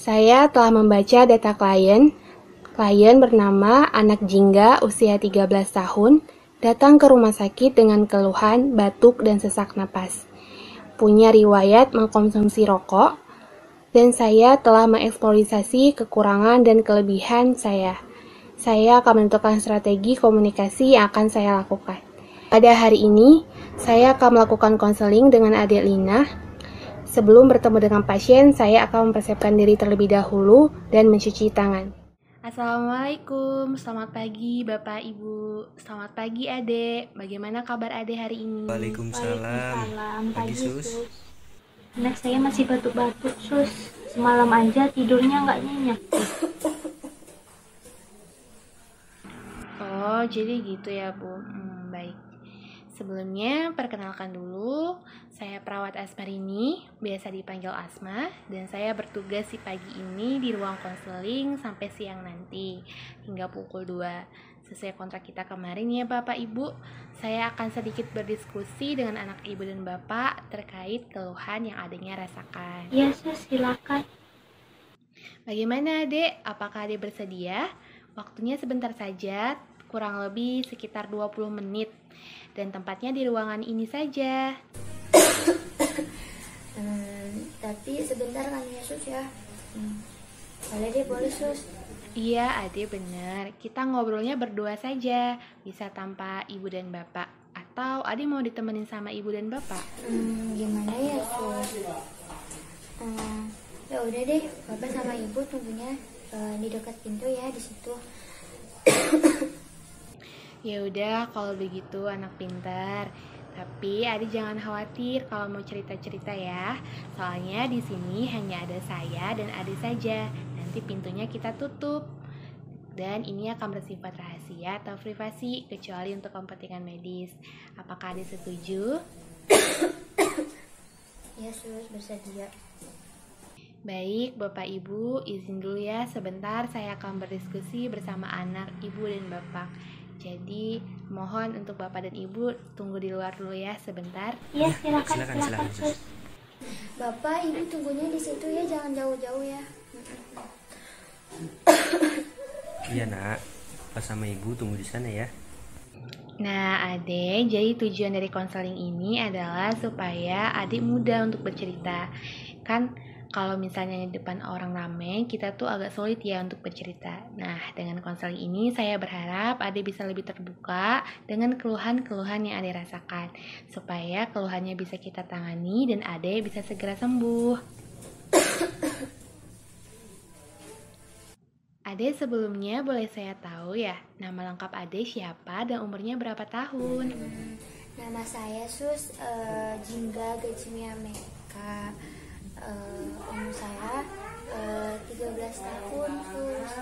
Saya telah membaca data klien. Klien bernama Anak Jingga, usia 13 tahun, datang ke rumah sakit dengan keluhan batuk dan sesak napas. Punya riwayat mengkonsumsi rokok, dan saya telah mengeksplorasi kekurangan dan kelebihan saya. Saya akan menentukan strategi komunikasi yang akan saya lakukan. Pada hari ini, saya akan melakukan konseling dengan Adelina. Sebelum bertemu dengan pasien, saya akan mempersiapkan diri terlebih dahulu dan mencuci tangan. Assalamualaikum, selamat pagi Bapak Ibu, selamat pagi Ade. Bagaimana kabar Ade hari ini? Waalaikumsalam. Pagi Sus. Anak saya masih batuk-batuk Sus. Semalam aja tidurnya nggak nyenyak. Oh, jadi gitu ya Bu. Baik. Sebelumnya, perkenalkan dulu, saya perawat Asmarini, biasa dipanggil Asma, dan saya bertugas di pagi ini di ruang konseling sampai siang nanti, hingga pukul 2. Sesuai kontrak kita kemarin ya Bapak Ibu, saya akan sedikit berdiskusi dengan anak Ibu dan Bapak terkait keluhan yang adanya rasakan. Iya Sus, silakan. Bagaimana Adek? Apakah Adek bersedia? Waktunya sebentar saja, kurang lebih sekitar 20 menit. Dan tempatnya di ruangan ini saja. Tapi sebentar kan ya Sus ya. Boleh deh, boleh Sus. Iya Ade bener, kita ngobrolnya berdua saja. Bisa tanpa ibu dan bapak. Atau Ade mau ditemenin sama ibu dan bapak? Gimana ya Sus? Ya udah deh, bapak sama ibu tunggunya di dekat pintu ya, di situ. Ya udah kalau begitu anak pintar. Tapi Adi jangan khawatir kalau mau cerita-cerita ya. Soalnya di sini hanya ada saya dan Adi saja. Nanti pintunya kita tutup. Dan ini akan bersifat rahasia atau privasi kecuali untuk kepentingan medis. Apakah Adi setuju? Ya Sus, bersedia. Baik, Bapak Ibu, izin dulu ya sebentar saya akan berdiskusi bersama anak, Ibu dan Bapak. Jadi, mohon untuk Bapak dan Ibu tunggu di luar dulu ya sebentar. Iya, silakan Sus. Bapak, ibu tunggunya di situ ya, jangan jauh-jauh ya. Iya nak, pas sama ibu tunggu di sana ya. Nah, Adik, jadi tujuan dari konseling ini adalah supaya adik mudah untuk bercerita. Kan kalau misalnya di depan orang ramai, kita tuh agak sulit ya untuk bercerita. Nah, dengan konseling ini saya berharap adik bisa lebih terbuka dengan keluhan-keluhan yang adik rasakan. Supaya keluhannya bisa kita tangani dan adik bisa segera sembuh. Ade sebelumnya boleh saya tahu ya, nama lengkap Ade siapa dan umurnya berapa tahun? Nama saya Sus Jingga Gajimia Meka. Umur saya 13 tahun Sus.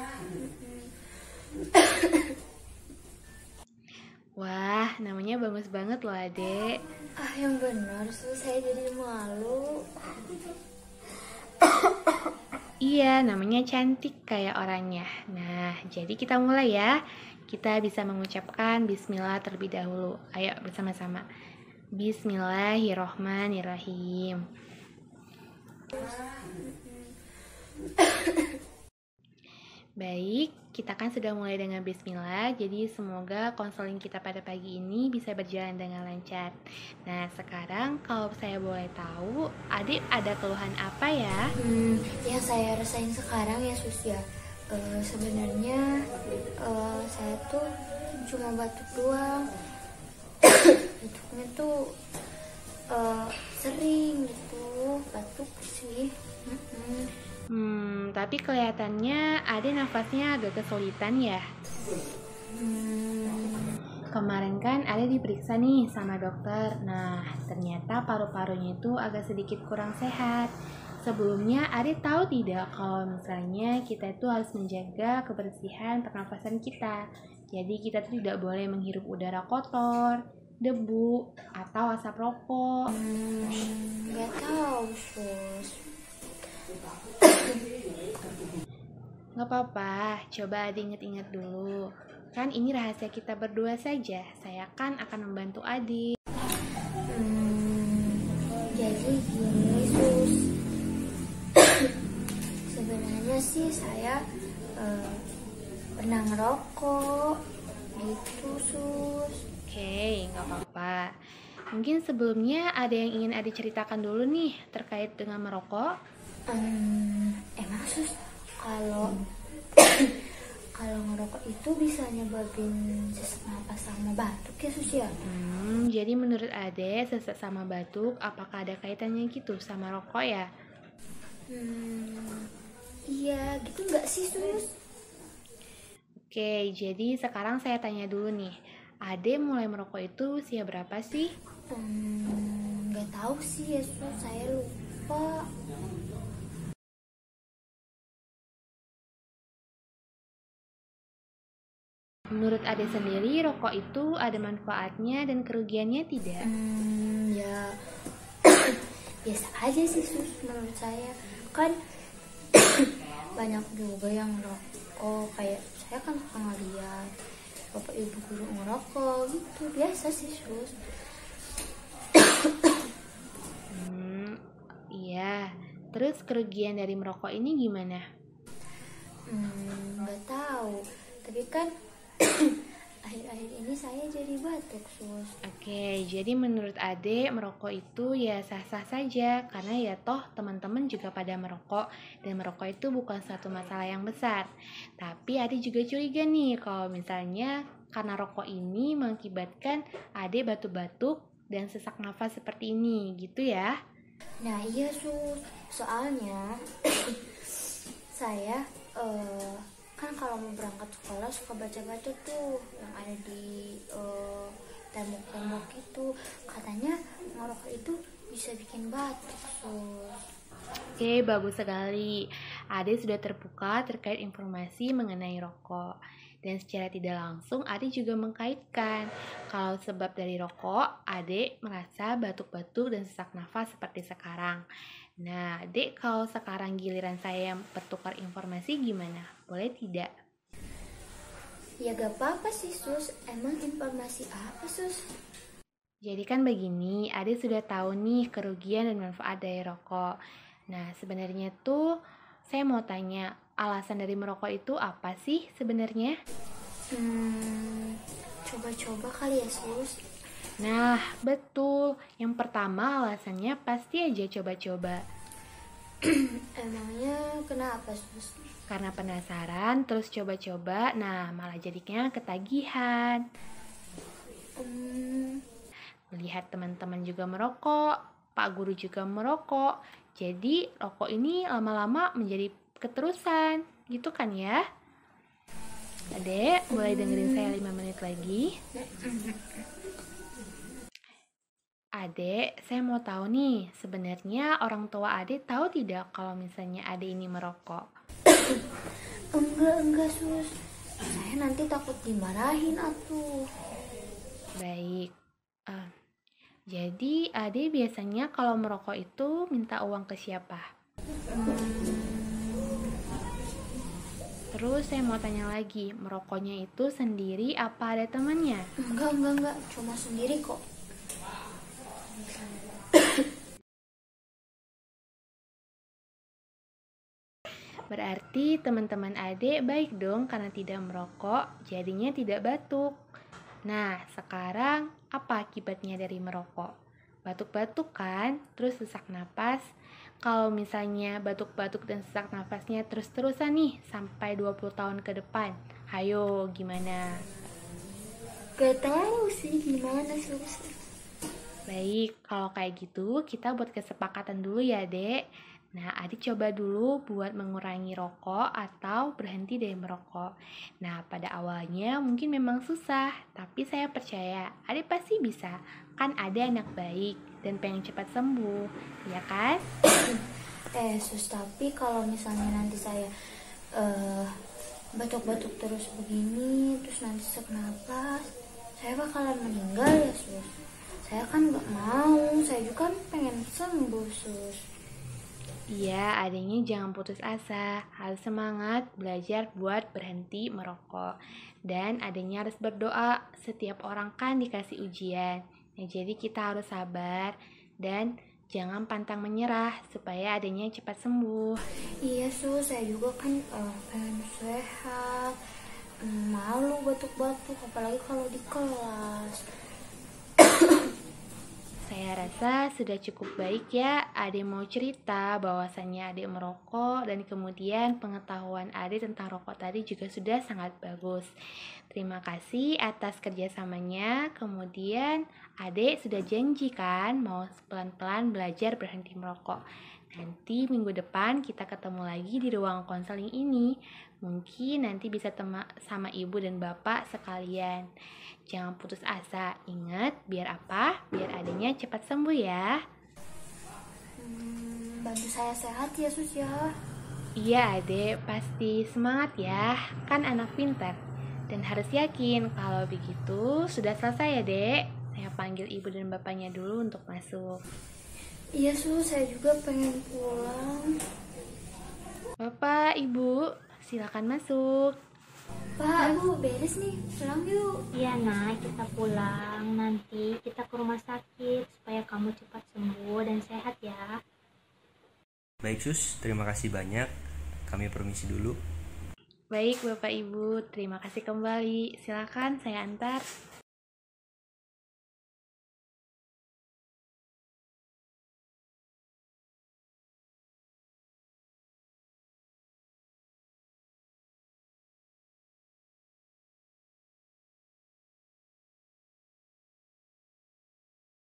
Wah, namanya bagus banget loh Ade. Yang benar Sus, saya jadi malu. Iya, namanya cantik kayak orangnya. Nah, jadi kita mulai ya. Kita bisa mengucapkan bismillah terlebih dahulu. Ayo bersama-sama. Bismillahirrohmanirrohim. Baik, kita kan sudah mulai dengan bismillah. Jadi semoga konseling kita pada pagi ini bisa berjalan dengan lancar. Nah, sekarang kalau saya boleh tahu, Adik ada keluhan apa ya? Yang saya rasain sekarang ya Sus ya, sebenarnya saya tuh cuma batuk doang. Batuknya tuh sering gitu, batuk sih. Tapi kelihatannya Ade nafasnya agak kesulitan ya. Kemarin kan Ade diperiksa nih sama dokter. Nah, ternyata paru-parunya itu agak sedikit kurang sehat. Sebelumnya Ade tahu tidak kalau misalnya kita itu harus menjaga kebersihan pernafasan kita. Jadi kita tuh tidak boleh menghirup udara kotor, debu, atau asap rokok. Nggak tahu Sus. Nggak apa-apa, coba Ade inget-inget dulu. Kan ini rahasia kita berdua saja. Saya kan akan membantu Ade. Jadi gini Sus. Sebenarnya sih saya pernah ngerokok gitu sus. Oke, nggak apa-apa. Mungkin sebelumnya ada yang ingin Ade ceritakan dulu nih terkait dengan merokok. Emang sus kalau kalau ngerokok itu bisa nyebabin sesak napas sama batuk ya sus ya? Jadi menurut Ade sesak sama batuk apakah ada kaitannya gitu sama rokok ya? Iya gitu nggak sih sus? Oke, jadi sekarang saya tanya dulu nih. Ade mulai merokok itu usia berapa sih? Nggak tahu sih ya sus, saya lupa. Menurut Ade sendiri, rokok itu ada manfaatnya dan kerugiannya tidak? Ya biasa aja sih sus menurut saya. Kan banyak juga yang ngerokok, kayak saya kan suka ngeliat bapak ibu guru ngerokok gitu, biasa sih sus. Iya. Terus kerugian dari merokok ini gimana? Nggak tahu, tapi kan akhir-akhir ini saya jadi batuk sus. Oke, jadi menurut Ade merokok itu ya sah-sah saja karena ya toh teman-teman juga pada merokok dan merokok itu bukan suatu masalah yang besar. Tapi Ade juga curiga nih kalau misalnya karena rokok ini mengakibatkan Ade batuk-batuk dan sesak nafas seperti ini, gitu ya? Nah iya sus, soalnya saya kan kalau mau berangkat sekolah suka baca-baca tuh yang ada di tembok-tembok itu, katanya ngerokok itu bisa bikin batuk sus. Oke, bagus sekali. Ade sudah terbuka terkait informasi mengenai rokok. Dan secara tidak langsung, Ade juga mengkaitkan kalau sebab dari rokok, Ade merasa batuk-batuk dan sesak nafas seperti sekarang. Nah, Dek, kalau sekarang giliran saya bertukar informasi gimana? Boleh tidak? Ya gak apa-apa sih sus, emang informasi apa sus? Jadi kan begini, Ade sudah tahu nih kerugian dan manfaat dari rokok. Nah, sebenarnya tuh saya mau tanya, alasan dari merokok itu apa sih sebenarnya? Coba-coba kali ya sus. Nah, betul. Yang pertama alasannya pasti aja coba-coba. Emangnya kenapa sus? Karena penasaran, terus coba-coba, nah malah jadinya ketagihan. Melihat teman-teman juga merokok, Pak Guru juga merokok. Jadi rokok ini lama-lama menjadi keterusan, gitu kan ya? Adek, boleh dengerin saya 5 menit lagi? Adek, saya mau tahu nih, sebenarnya orang tua Adek tahu tidak kalau misalnya Adek ini merokok? Enggak sus, saya nanti takut dimarahin atuh. Baik, jadi Ade biasanya kalau merokok itu minta uang ke siapa? Terus saya mau tanya lagi, merokoknya itu sendiri apa ada temannya? Enggak, cuma sendiri kok. Berarti teman-teman Ade baik dong karena tidak merokok, jadinya tidak batuk. Nah, sekarang apa akibatnya dari merokok? Batuk-batuk kan, terus sesak napas. Kalau misalnya batuk-batuk dan sesak nafasnya terus-terusan nih sampai 20 tahun ke depan, hayo gimana? Gak tahu sih gimana sus. Baik, kalau kayak gitu kita buat kesepakatan dulu ya, Dek. Nah, Adik coba dulu buat mengurangi rokok atau berhenti dari merokok. Nah, pada awalnya mungkin memang susah, tapi saya percaya Adik pasti bisa. Kan ada anak baik dan pengen cepat sembuh, ya kan? Sus, tapi kalau misalnya nanti saya batuk-batuk terus begini, terus nanti sesak napas, saya bakalan meninggal ya sus. Saya kan gak mau, saya juga kan pengen sembuh sus. Iya, adanya jangan putus asa, harus semangat belajar buat berhenti merokok. Dan adanya harus berdoa, setiap orang kan dikasih ujian. Nah, jadi kita harus sabar dan Jangan pantang menyerah supaya adiknya cepat sembuh. Iya sus, saya juga kan pengen sehat. Malu batuk-batuk, apalagi kalau di kelas. Saya rasa sudah cukup baik ya adik mau cerita bahwasannya adik merokok dan kemudian pengetahuan adik tentang rokok tadi juga sudah sangat bagus. Terima kasih atas kerjasamanya. Kemudian adik sudah janji kan mau pelan-pelan belajar berhenti merokok. Nanti minggu depan kita ketemu lagi di ruang konseling ini. Mungkin nanti bisa sama ibu dan bapak sekalian. Jangan putus asa. Ingat, biar apa? Biar adiknya cepat sembuh ya. Bantu saya sehat ya sus ya. Iya adek, pasti semangat ya. Kan anak pintar. Dan harus yakin kalau begitu sudah selesai ya dek. Saya panggil ibu dan bapaknya dulu untuk masuk. Iya sus, saya juga pengen pulang. Bapak, ibu, silakan masuk. Pak, Bu, beres nih, pulang yuk. Iya nak, kita pulang. Nanti kita ke rumah sakit supaya kamu cepat sembuh dan sehat ya. Baik sus, terima kasih banyak. Kami permisi dulu. Baik Bapak Ibu, terima kasih kembali. Silakan saya antar.